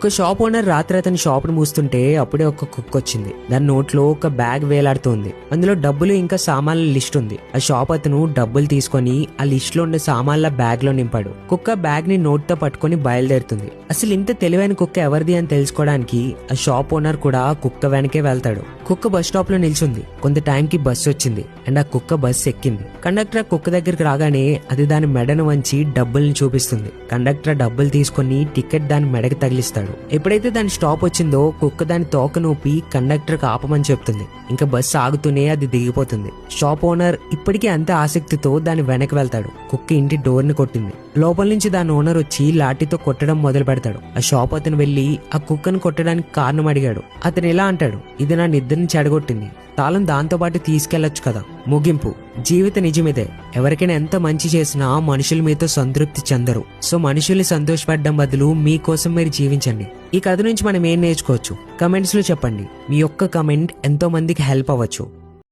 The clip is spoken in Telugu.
ఒక షాప్ ఓనర్ రాత్రి అతని షాప్ ను మూస్తుంటే అప్పుడే ఒక కుక్క వచ్చింది. దాని నోట్లో ఒక బ్యాగ్ వేలాడుతోంది. అందులో డబ్బులు ఇంకా సామాన్ల లిస్ట్ ఉంది. ఆ షాప్ అతను డబ్బులు తీసుకొని ఆ లిస్ట్ లో ఉండే సామాన్ల బ్యాగ్ లో నింపాడు. కుక్క బ్యాగ్ ని నోట్తో పట్టుకొని బయలుదేరుతుంది. అసలు ఇంత తెలివైన కుక్క ఎవరిది అని తెలుసుకోవడానికి ఆ షాప్ ఓనర్ కూడా కుక్క వెనకే వెళ్తాడు. కుక్క బస్ స్టాప్ లో నిల్చుంది. కొంత టైంకి బస్సు వచ్చింది అండ్ ఆ కుక్క బస్సు ఎక్కింది. కండక్టర్ ఆ కుక్క దగ్గరికి రాగానే అది దాని మెడను వంచి డబ్బుల్ని చూపిస్తుంది. కండక్టర్ డబ్బులు తీసుకొని టికెట్ దాని మెడకి తగిలిస్తాడు. ఎప్పుడైతే దాని స్టాప్ వచ్చిందో కుక్క దాని తోక నూపి కండక్టర్ కి ఆపమని చెప్తుంది. ఇంకా బస్సు ఆగుతూనే అది దిగిపోతుంది. షాప్ ఓనర్ ఇప్పటికీ అంతే ఆసక్తితో దాని వెనక్కి వెళ్తాడు. కుక్క ఇంటి డోర్ ని కొట్టింది. లోపల నుంచి దాని ఓనర్ వచ్చి లాఠీతో కొట్టడం మొదలు పెడతాడు. ఆ షాప్ అతను వెళ్లి ఆ కుక్కను కొట్టడానికి కారణం అడిగాడు. అతను ఇలా అంటాడు, ఇది నా నిద్రని చెడగొట్టింది, తాళం దాంతో పాటు తీసుకెళ్లొచ్చు కదా. ముగింపు: జీవిత నిజమిదే. ఎవరికైనా ఎంత మంచి చేసినా మనుషులు మీతో సంతృప్తి చెందరు. సో మనుషుల్ని సంతోషపెట్టడం బదులు మీకోసం మీరు జీవించండి. ఈ కథ నుంచి మనం ఏం నేర్చుకోవచ్చు? కమెంట్స్ లో చెప్పండి. మీ ఒక్క కమెంట్ ఎంతో మందికి హెల్ప్ అవ్వచ్చు.